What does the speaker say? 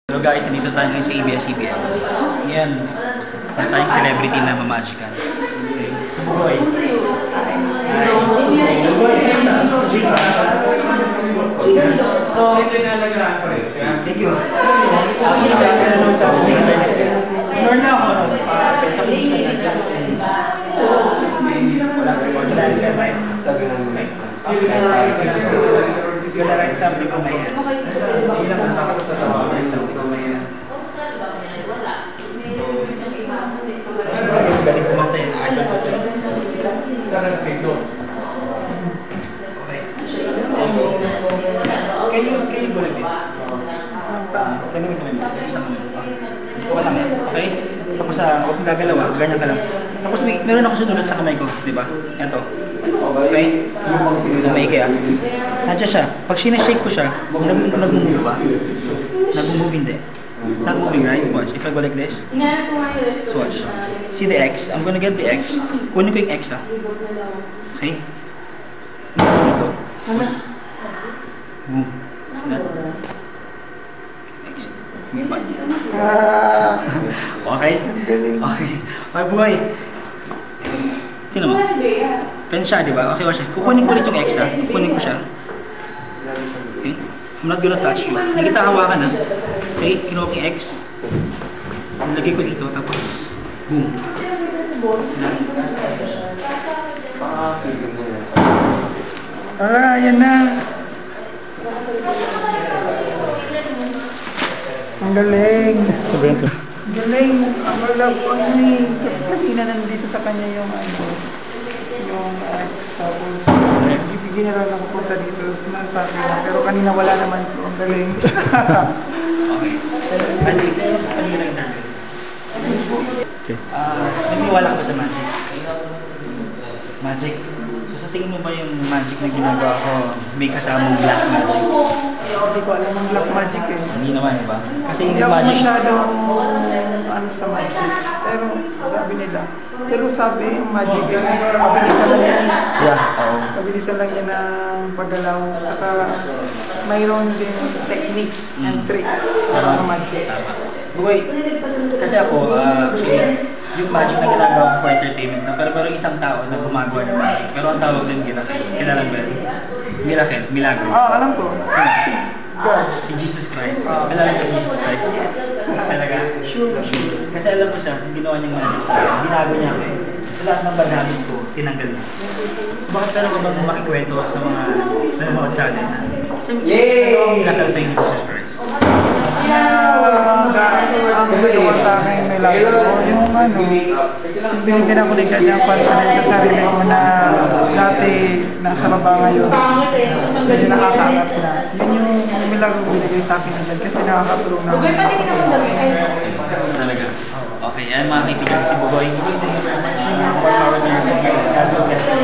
Hello guys, nandito tayo ngayon sa ABS-CBN. Yan, meron tayong celebrity na mamagikan. Okay. So, Bugoy. So, thank you. Actually, nanonood sa internet. Learn na ako. Wala ka, right? You're gonna write something on my head. Hindi lang ang takot sa tawa. Write something on my head. Galing kumanta yan. I don't know to. Okay. Can you go like this? Can you go like this? Isang ikaw lang yan. Okay? Tapos huwag mong gagalawa. Ganyan ka lang. Tapos meron ako sunulot sa kamay ko. Diba? Ito. Okay? Ito maigi ah. Nandiyan siya. Pag sinashake ko siya, nag-move ba? Nag-move hindi. It's not moving, right? Watch. If I go like this. So watch. See the X? I'm gonna get the X. Kunin ko yung X ah. Okay? Dito. Tapos, boom. See that? X. May bite. Okay? Okay. Okay, buhay. Tingnan mo. Pen siya, di ba? Okay, watch this. Kukunin ko ulit yung X ha. Kukunin ko siya. Okay? I'm not gonna touch you. Hindi kita hawakan ha. Okay? Kinuha ko yung X. Nilagay ko dito, tapos boom. Yan na. Ang galing. Ang galing. Ang malap ko kasi kanina nandito sa kanya yung yung X, tapos ibigin na lang nakupunta dito sinasabi na, pero kanina wala naman po. Ang galing. Okay. Naniniwala ka ba sa magic? Magic? So sa tingin mo ba yung magic na ginagawa ko may kasamang black magic? Hindi ko alam ang black magic eh. Hindi naman, diba? Kasi Hindi yung ako magic... masyadong sa magic. Pero sabi nila, sabi yung magic is kabilisan lang yan. Yeah, oo. Kabilisan lang yan ng paggalaw. Saka mayroon din technique and tricks sa magic. Bugoy, kasi ako, actually, yung magic na ginagawa ko for entertainment na, pero isang tao na gumagawa ng magic. Pero ang tawag din miracle. Kilala ba yun? Miracle, milagro. Alam ko. God. Si Jesus Christ. Kilala ko si Jesus Christ? Yes. Talaga? Sure. Kasi alam ko siya, kung ginawa niyang magic sa akin, binago niya ako eh. Sa lahat ng bad habits ko, tinanggal niya. So bakit pero ko bang makikwento sa mga nanonood sa atin na yay! Miracle sa inyo ni Jesus Christ. Ang ginawa sa akin milagro, yung binigyan ako ng kanyang confidence sa sarili ko na dati nasa baba ngayon, medyo nakakaangat na. Yun yung milagro binigay sa akin natin kasi nakakatulong na ako. Talaga? Okay, yan mga kaibigan si Bugoy. More power to your God bless you.